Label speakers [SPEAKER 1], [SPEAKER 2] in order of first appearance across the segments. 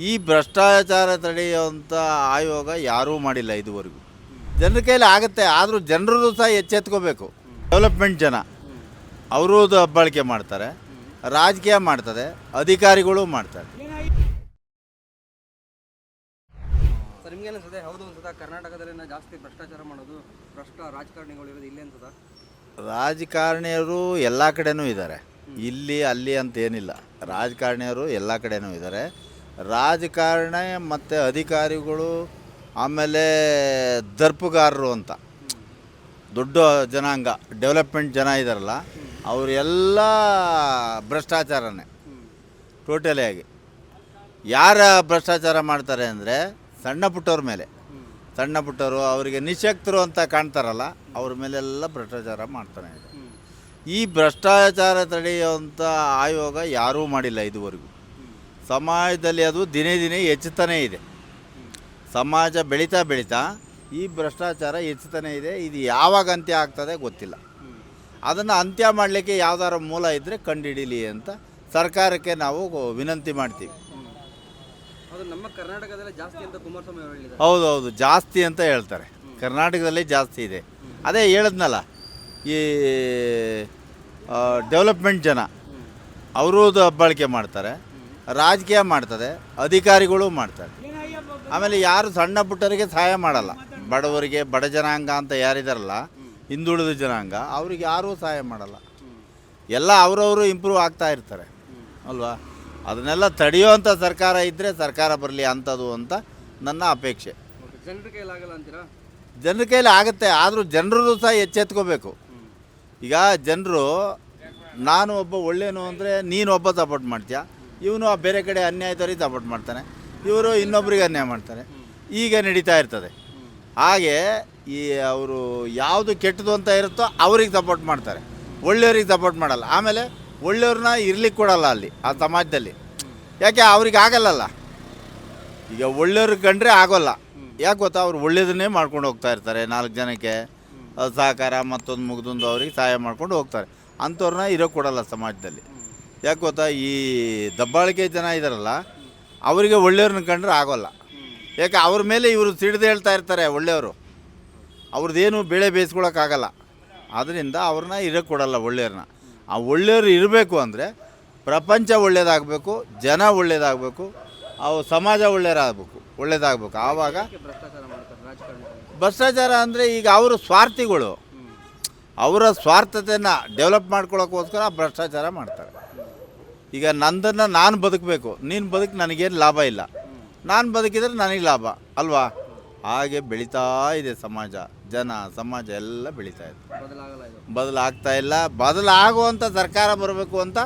[SPEAKER 1] ಈ ಭ್ರಷ್ಟಾಚಾರ ತಡೆಯುವಂಥ ಆಯೋಗ ಯಾರೂ ಮಾಡಿಲ್ಲ ಇದುವರೆಗೂ. ಜನರ ಕೈಲಿ ಆಗುತ್ತೆ, ಆದರೂ ಜನರು ಸಹ ಎಚ್ಚೆತ್ಕೋಬೇಕು. ಡೆವಲಪ್ಮೆಂಟ್ ಜನ ಅವರು ದಬ್ಬಾಳಿಕೆ ಮಾಡ್ತಾರೆ, ರಾಜಕೀಯ ಮಾಡ್ತದೆ, ಅಧಿಕಾರಿಗಳು ಮಾಡ್ತಾರೆ.
[SPEAKER 2] ಸರ್ ನಿಮ್ಗೆ ಅನ್ಸುತ್ತೆ ಹೌದು ಅನ್ಸುತ್ತಾ ಕರ್ನಾಟಕದಲ್ಲಿ ಜಾಸ್ತಿ ಭ್ರಷ್ಟಾಚಾರ ಮಾಡೋದು ಭ್ರಷ್ಟ ರಾಜಕಾರಣಿಗಳು ಇರೋದು ಇಲ್ಲೇ ಅನ್ಸುತ್ತಾ?
[SPEAKER 1] ರಾಜಕಾರಣಿಯರು ಎಲ್ಲ ಕಡೆನೂ ಇದ್ದಾರೆ, ಇಲ್ಲಿ ಅಲ್ಲಿ ಅಂತ ಏನಿಲ್ಲ. ರಾಜಕಾರಣಿಯರು ಎಲ್ಲ ಕಡೆನೂ ಇದ್ದಾರೆ. ರಾಜಕಾರಣ ಮತ್ತು ಅಧಿಕಾರಿಗಳು, ಆಮೇಲೆ ದರ್ಪಗಾರರು ಅಂತ ದೊಡ್ಡ ಜನಾಂಗ, ಡೆವಲಪ್ಮೆಂಟ್ ಜನ ಇದ್ದಾರಲ್ಲ, ಅವರೆಲ್ಲ ಭ್ರಷ್ಟಾಚಾರನೇ ಟೋಟಲಿ ಆಗಿ. ಯಾರ ಭ್ರಷ್ಟಾಚಾರ ಮಾಡ್ತಾರೆ ಅಂದರೆ ಸಣ್ಣ ಪುಟ್ಟವ್ರ ಮೇಲೆ, ಸಣ್ಣ ಪುಟ್ಟವರು ಅವರಿಗೆ ನಿಶಕ್ತರು ಅಂತ ಕಾಣ್ತಾರಲ್ಲ, ಅವ್ರ ಮೇಲೆಲ್ಲ ಭ್ರಷ್ಟಾಚಾರ ಮಾಡ್ತಾನೆ ಇದೆ. ಈ ಭ್ರಷ್ಟಾಚಾರ ತಡೆಯುವಂಥ ಆಯೋಗ ಯಾರೂ ಮಾಡಿಲ್ಲ ಇದುವರೆಗೂ. ಸಮಾಜದಲ್ಲಿ ಅದು ದಿನೇ ದಿನೇ ಹೆಚ್ಚುತ್ತಾನೇ ಇದೆ. ಸಮಾಜ ಬೆಳೀತಾ ಬೆಳೀತಾ ಈ ಭ್ರಷ್ಟಾಚಾರ ಹೆಚ್ಚುತ್ತಾನೇ ಇದೆ. ಇದು ಯಾವಾಗ ಅಂತ್ಯ ಆಗ್ತದೆ ಗೊತ್ತಿಲ್ಲ. ಅದನ್ನು ಅಂತ್ಯ ಮಾಡಲಿಕ್ಕೆ ಯಾವ್ದಾರ ಮೂಲ ಇದ್ದರೆ ಕಂಡುಹಿಡೀಲಿ ಅಂತ ಸರ್ಕಾರಕ್ಕೆ ನಾವು ವಿನಂತಿ ಮಾಡ್ತೀವಿ.
[SPEAKER 2] ಅದು ನಮ್ಮ ಕರ್ನಾಟಕದಲ್ಲೇ ಜಾಸ್ತಿ ಅಂತ ಕುಮಾರಸ್ವಾಮಿ ಅವರು ಹೇಳಿದ್ದಾರೆ.
[SPEAKER 1] ಹೌದೌದು, ಜಾಸ್ತಿ ಅಂತ ಹೇಳ್ತಾರೆ. ಕರ್ನಾಟಕದಲ್ಲಿ ಜಾಸ್ತಿ ಇದೆ. ಅದೇ ಹೇಳಿದ್ನಲ್ಲ, ಈ ಡೆವಲಪ್ಮೆಂಟ್ ಜನ ಅವರು ದಬ್ಬಾಳಿಕೆ ಮಾಡ್ತಾರೆ, ರಾಜಕೀಯ ಮಾಡ್ತದೆ, ಅಧಿಕಾರಿಗಳು ಮಾಡ್ತಾರೆ. ಆಮೇಲೆ ಯಾರು ಸಣ್ಣ ಪುಟ್ಟರಿಗೆ ಸಹಾಯ ಮಾಡಲ್ಲ. ಬಡವರಿಗೆ, ಬಡ ಜನಾಂಗ ಅಂತ ಯಾರಿದಾರಲ್ಲ, ಹಿಂದುಳಿದ ಜನಾಂಗ, ಅವ್ರಿಗೆ ಯಾರೂ ಸಹಾಯ ಮಾಡಲ್ಲ. ಎಲ್ಲ ಅವರವರು ಇಂಪ್ರೂವ್ ಆಗ್ತಾ ಇರ್ತಾರೆ ಅಲ್ವಾ. ಅದನ್ನೆಲ್ಲ ತಡೆಯುವಂಥ ಸರ್ಕಾರ ಇದ್ದರೆ ಸರ್ಕಾರ ಬರಲಿ ಅಂಥದ್ದು ಅಂತ ನನ್ನ ಅಪೇಕ್ಷೆ.
[SPEAKER 2] ಜನರ ಕೈಲಿ ಆಗಲ್ಲ ಅಂತೀರಾ?
[SPEAKER 1] ಜನರ ಕೈಲಿ ಆಗುತ್ತೆ, ಆದರೂ ಜನರು ಸಹ ಎಚ್ಚೆತ್ಕೋಬೇಕು. ಈಗ ಜನರು, ನಾನು ಒಬ್ಬ ಒಳ್ಳೆಯನು ಅಂದರೆ ನೀನು ಒಬ್ಬ ಸಪೋರ್ಟ್ ಮಾಡ್ತೀಯ, ಇವನು ಬೇರೆ ಕಡೆ ಅನ್ಯಾಯದವ್ರಿಗೆ ಸಪೋರ್ಟ್ ಮಾಡ್ತಾನೆ, ಇವರು ಇನ್ನೊಬ್ರಿಗೆ ಅನ್ಯಾಯ ಮಾಡ್ತಾರೆ, ಈಗ ನಡೀತಾ ಇರ್ತದೆ. ಹಾಗೆ ಈ ಅವರು ಯಾವುದು ಕೆಟ್ಟದು ಅಂತ ಇರುತ್ತೋ ಅವ್ರಿಗೆ ಸಪೋರ್ಟ್ ಮಾಡ್ತಾರೆ, ಒಳ್ಳೆಯವ್ರಿಗೆ ಸಪೋರ್ಟ್ ಮಾಡಲ್ಲ. ಆಮೇಲೆ ಒಳ್ಳೆಯವ್ರನ್ನ ಇರ್ಲಿಕ್ಕೆ ಕೊಡಲ್ಲ ಅಲ್ಲಿ ಆ ಸಮಾಜದಲ್ಲಿ. ಯಾಕೆ ಅವ್ರಿಗೆ ಆಗಲ್ಲಲ್ಲ. ಈಗ ಒಳ್ಳೆಯವ್ರಿಗೆ ಕಂಡ್ರೆ ಆಗೋಲ್ಲ. ಯಾಕೆ ಗೊತ್ತಾ, ಅವ್ರು ಒಳ್ಳೆಯದನ್ನೇ ಮಾಡ್ಕೊಂಡು ಹೋಗ್ತಾ ಇರ್ತಾರೆ. 4 ಜನಕ್ಕೆ ಸಹಕಾರ ಮತ್ತೊಂದು ಮುಗ್ದೊಂದು ಅವ್ರಿಗೆ ಸಹಾಯ ಮಾಡ್ಕೊಂಡು ಹೋಗ್ತಾರೆ. ಅಂಥವ್ರನ್ನ ಇರೋಕ್ಕೆ ಕೊಡಲ್ಲ ಸಮಾಜದಲ್ಲಿ. ಯಾಕೆ ಗೊತ್ತಾ, ಈ ದಬ್ಬಾಳಿಕೆ ಜನ ಇದ್ದಾರಲ್ಲ, ಅವರಿಗೆ ಒಳ್ಳೆಯವ್ರನ್ನ ಕಂಡ್ರೆ ಆಗೋಲ್ಲ. ಯಾಕೆ ಅವ್ರ ಮೇಲೆ ಇವರು ಸಿಡಿದು ಹೇಳ್ತಾ ಇರ್ತಾರೆ ಒಳ್ಳೆಯವರು, ಅವ್ರದ್ದೇನು ಬೆಳೆ ಬೇಯಿಸ್ಕೊಳಕ್ಕಾಗಲ್ಲ. ಆದ್ದರಿಂದ ಅವ್ರನ್ನ ಇರೋಕ್ಕೆ ಕೊಡಲ್ಲ ಒಳ್ಳೆಯವ್ರನ್ನ. ಆ ಒಳ್ಳೆಯವರು ಇರಬೇಕು ಅಂದರೆ ಪ್ರಪಂಚ ಒಳ್ಳೆಯದಾಗಬೇಕು, ಜನ ಒಳ್ಳೆಯದಾಗಬೇಕು, ಅವು ಸಮಾಜ ಒಳ್ಳೆಯದಾಗಬೇಕು. ಆವಾಗ
[SPEAKER 2] ಭ್ರಷ್ಟಾಚಾರ ಮಾಡ್ತಾರೆ ರಾಜಕಾರಣಿಗಳು.
[SPEAKER 1] ಭ್ರಷ್ಟಾಚಾರ ಅಂದರೆ ಈಗ ಅವರು ಸ್ವಾರ್ಥಿಗಳು, ಅವರ ಸ್ವಾರ್ಥತೆಯನ್ನು ಡೆವಲಪ್ ಮಾಡ್ಕೊಳ್ಳೋಕ್ಕೋಸ್ಕರ ಭ್ರಷ್ಟಾಚಾರ ಮಾಡ್ತಾರೆ. ಈಗ ನಂದನ್ನು ನಾನು ಬದುಕಬೇಕು, ನೀನು ಬದುಕು ನನಗೇನು ಲಾಭ ಇಲ್ಲ, ನಾನು ಬದುಕಿದ್ರೆ ನನಗೆ ಲಾಭ ಅಲ್ವಾ. ಹಾಗೆ ಬೆಳೀತಾ ಇದೆ ಸಮಾಜ, ಜನ ಸಮಾಜ ಎಲ್ಲ ಬೆಳೀತಾ ಇದೆ. ಬದಲಾಗ್ತಾ ಇಲ್ಲ. ಬದಲಾಗುವಂಥ ಸರ್ಕಾರ ಬರಬೇಕು ಅಂತ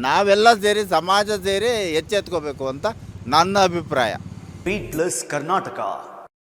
[SPEAKER 1] ನಾವೆಲ್ಲ ಸೇರಿ, ಸಮಾಜ ಸೇರಿ ಎಚ್ಚೆತ್ಕೋಬೇಕು ಅಂತ ನನ್ನ ಅಭಿಪ್ರಾಯ.
[SPEAKER 3] ಬೀಟ್ಲೆಸ್ ಕರ್ನಾಟಕ.